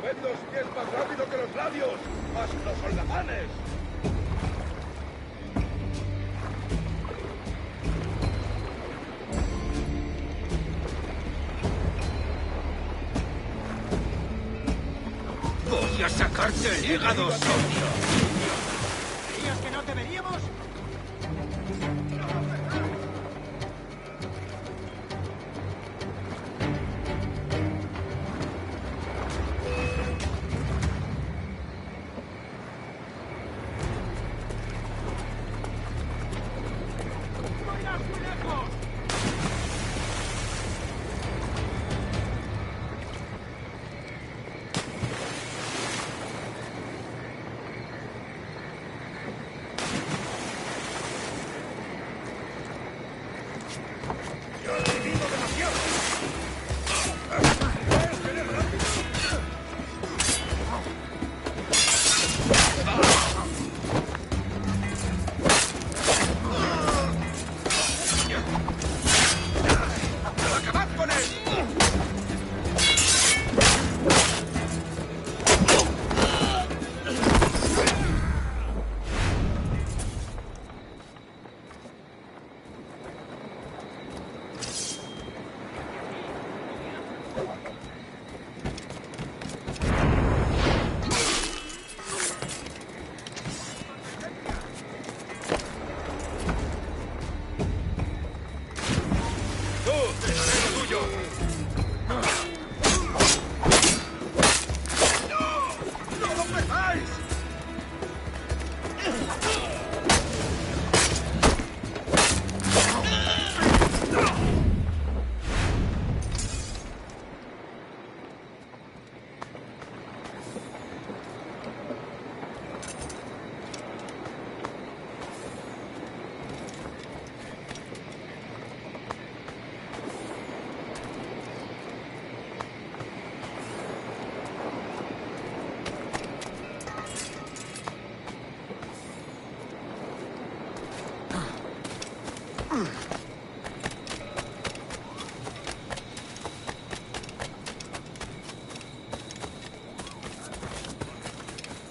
¡Moved los pies más rápido que los labios! ¡Más los holgazanes! Voy a sacarte el hígado, socio. ¿Creías que no te veríamos?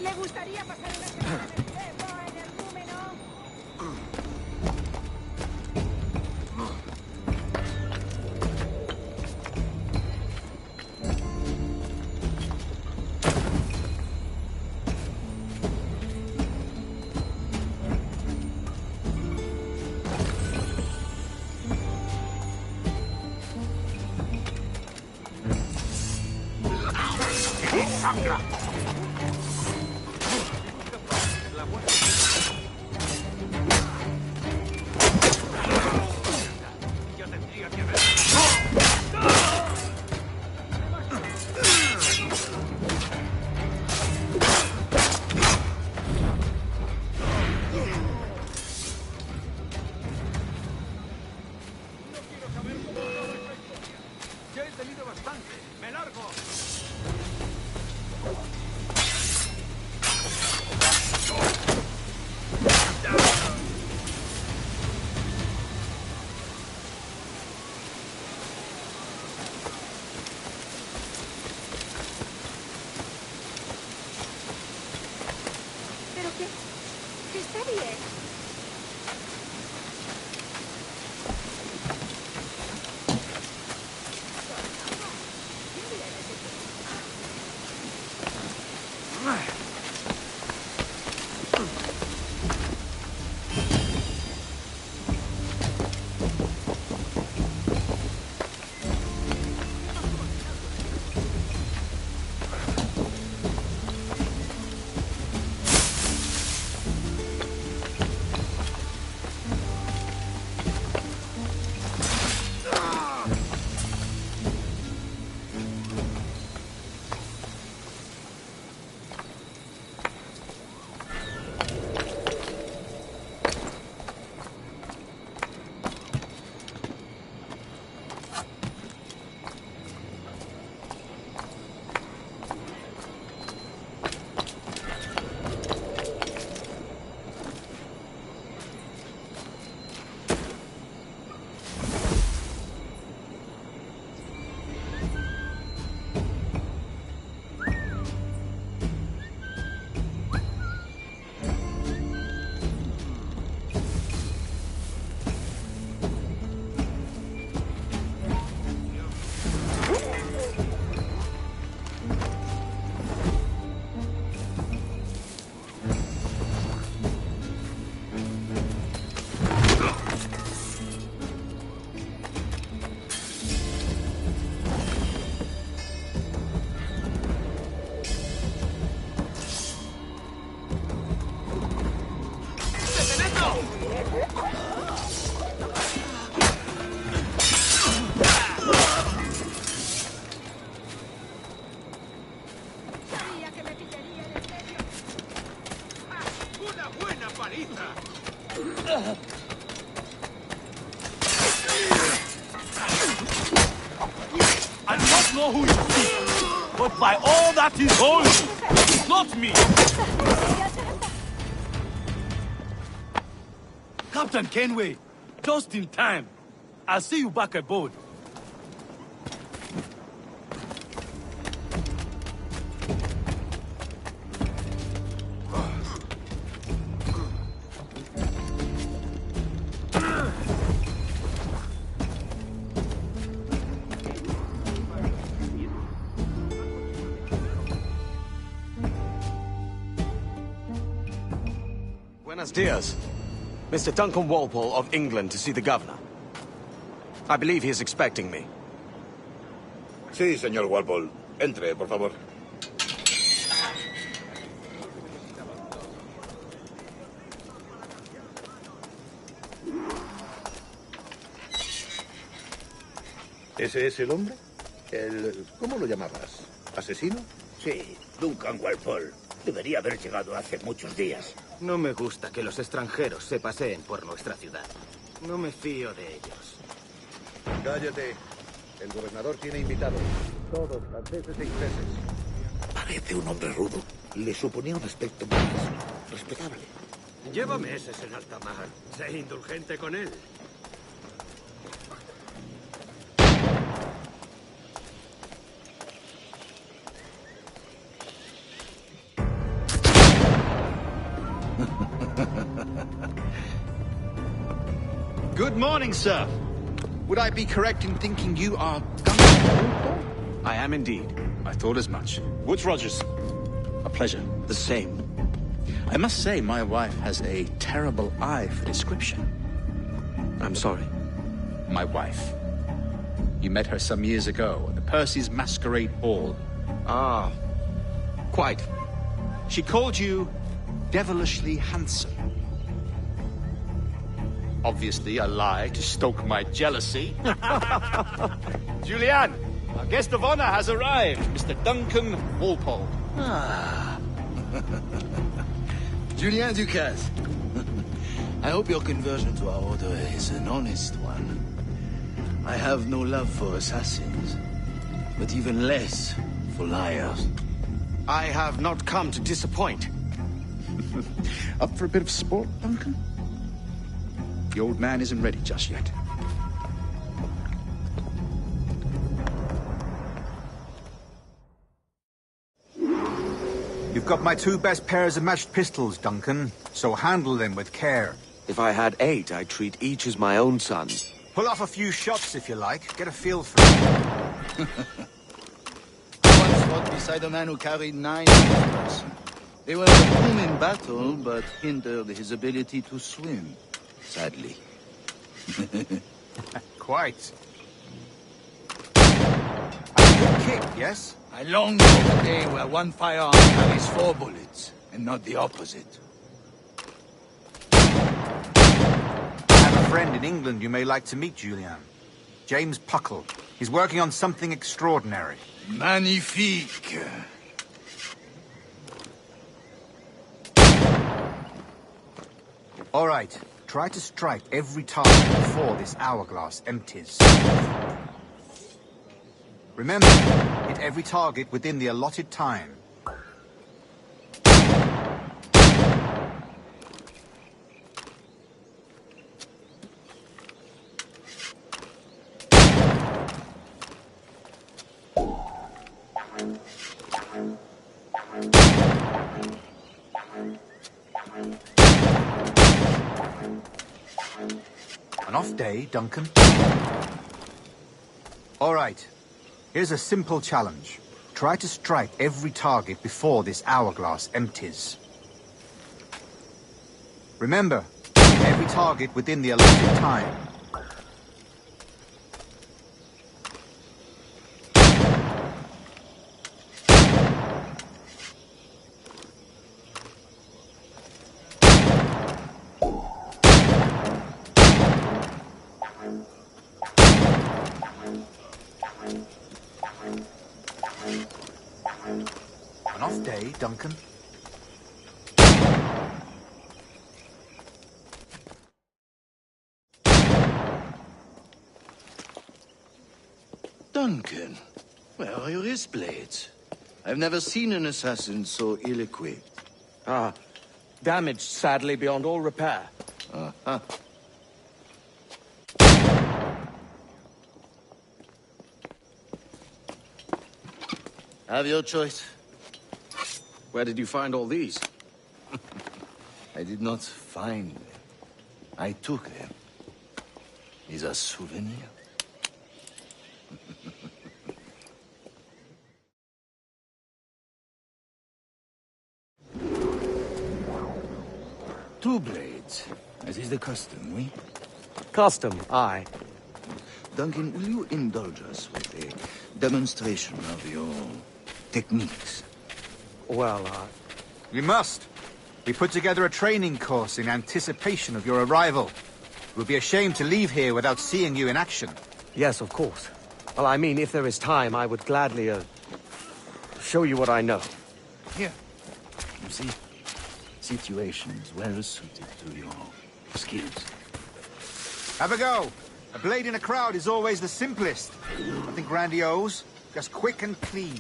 ¿Le gustaría pasar una semana de tiempo en el Númeno? ¡Sangra! Yo tendría que haber... No quiero saber cómo todo esto. Ya he tenido bastante. ¡Me largo! ¿Pero qué? ¿Que está bien? know who you see, but by all that is holy, not me. Captain Kenway, just in time. I'll see you back aboard. Buenos dias. Mr. Duncan Walpole of England to see the governor. I believe he is expecting me. Sí, señor Walpole. Entre, por favor. ¿Ese es el hombre? ¿Cómo lo llamabas? ¿Asesino? Sí, Duncan Walpole. Debería haber llegado hace muchos días. No me gusta que los extranjeros se paseen por nuestra ciudad. No me fío de ellos. Cállate. El gobernador tiene invitados. Todos franceses e ingleses. Parece un hombre rudo. Le suponía un aspecto más respetable. Llévame ese en alta mar. Sé indulgente con él. Good morning, sir. Would I be correct in thinking you are Duncan? I am indeed. I thought as much. Woods Rogers. A pleasure. The same. I must say, my wife has a terrible eye for description. I'm sorry. My wife. You met her some years ago at the Percy's Masquerade Ball. Ah, quite. She called you devilishly handsome. Obviously a lie to stoke my jealousy. Julianne, our guest of honor has arrived, Mr. Duncan Walpole. Ah. Julien Ducasse. I hope your conversion to our order is an honest one. I have no love for assassins, but even less for liars. I have not come to disappoint. Up for a bit of sport, Duncan? The old man isn't ready just yet. You've got my two best pairs of matched pistols, Duncan, so handle them with care. If I had 8, I'd treat each as my own son. Pull off a few shots if you like. Get a feel for it. I once fought beside a man who carried 9 in his person. They were a boon in battle, but hindered his ability to swim. Sadly. Quite. A good kick, yes? I long for the day where one firearm carries 4 bullets, and not the opposite. I have a friend in England you may like to meet, Julian. James Puckle. He's working on something extraordinary. Magnifique. All right. Try to strike every target before this hourglass empties. Remember, hit every target within the allotted time. An off day, Duncan. All right. Here's a simple challenge. Try to strike every target before this hourglass empties. Remember, hit every target within the allotted time. An off day, Duncan. Duncan, Where are your wrist blades? I've never seen an assassin so ill-equipped. Ah, damaged, sadly, beyond all repair. Uh-huh. Have your choice. Where did you find all these? I did not find them. I took them. Is a souvenir. Two blades, as is the custom, we? Custom, aye. Duncan, will you indulge us with a demonstration of your techniques? Well, We must. We put together a training course in anticipation of your arrival. It would be a shame to leave here without seeing you in action. yes, of course. Well, I mean, if there is time, I would gladly, show you what I know. Here. You see, situations well suited to your skills. Have a go. A blade in a crowd is always the simplest. Nothing grandiose, just quick and clean.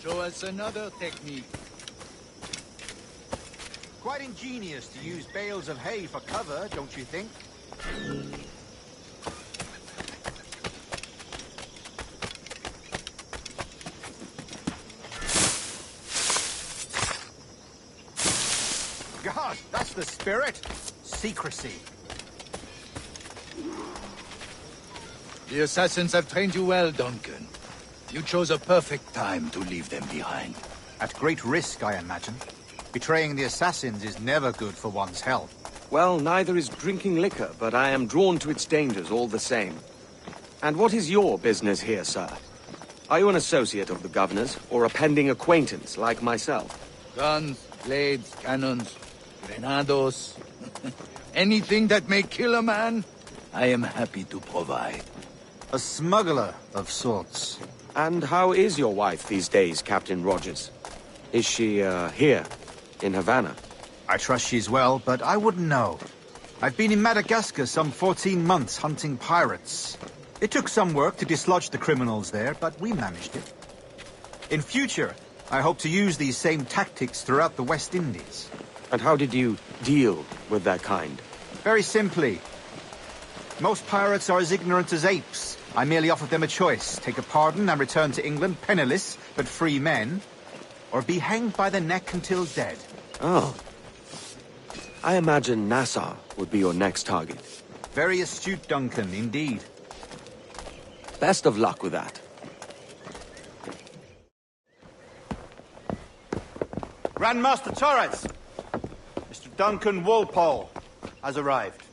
Show us another technique. Quite ingenious to use bales of hay for cover, don't you think? God, that's the spirit. Secrecy. The assassins have trained you well, Duncan. You chose a perfect time to leave them behind. At great risk, I imagine. Betraying the assassins is never good for one's health. Well, neither is drinking liquor, but I am drawn to its dangers all the same. And what is your business here, sir? Are you an associate of the governor's, or a pending acquaintance like myself? Guns, blades, cannons, grenados. Anything that may kill a man, I am happy to provide. A smuggler of sorts. And how is your wife these days, Captain Rogers? Is she, here, in Havana? I trust she's well, but I wouldn't know. I've been in Madagascar some 14 months hunting pirates. It took some work to dislodge the criminals there, but we managed it. In future, I hope to use these same tactics throughout the West Indies. And how did you deal with that kind? Very simply. Most pirates are as ignorant as apes. I merely offered them a choice. Take a pardon and return to England penniless, but free men. Or be hanged by the neck until dead. Oh. I imagine Nassau would be your next target. Very astute, Duncan, indeed. Best of luck with that. Grandmaster Torres! Mr. Duncan Walpole has arrived.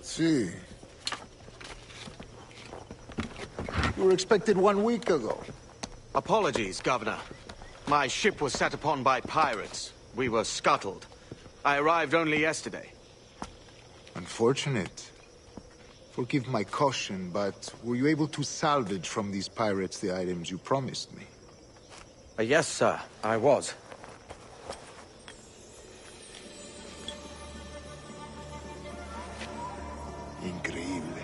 See. You were expected 1 week ago. Apologies, Governor. My ship was set upon by pirates. We were scuttled. I arrived only yesterday. Unfortunate. Forgive my caution, but were you able to salvage from these pirates the items you promised me? Yes, sir, I was. Increíble.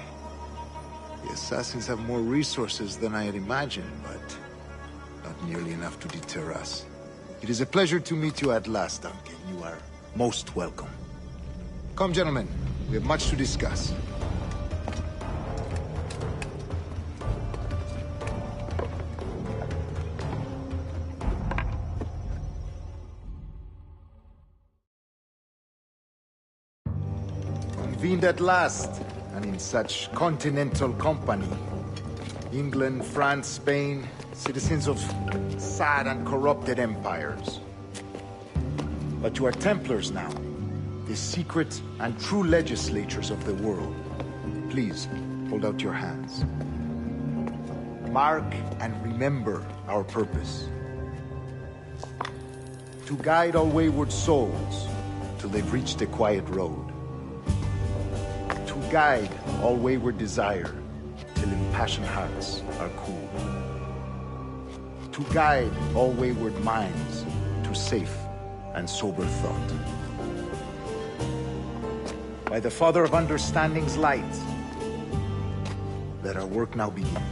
The assassins have more resources than I had imagined, but not nearly enough to deter us. It is a pleasure to meet you at last, Duncan. You are most welcome. Come, gentlemen. We have much to discuss. Convened at last, and in such continental company. England, France, Spain, citizens of sad and corrupted empires. But you are Templars now, the secret and true legislators of the world. Please, hold out your hands. Mark and remember our purpose. To guide all wayward souls till they've reached the quiet road. To guide all wayward desire till impassioned hearts are cool. To guide all wayward minds to safe and sober thought. By the Father of Understanding's light, let our work now begin.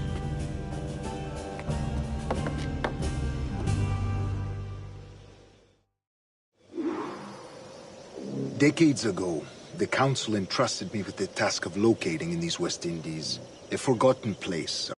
Decades ago, the Council entrusted me with the task of locating in these West Indies a forgotten place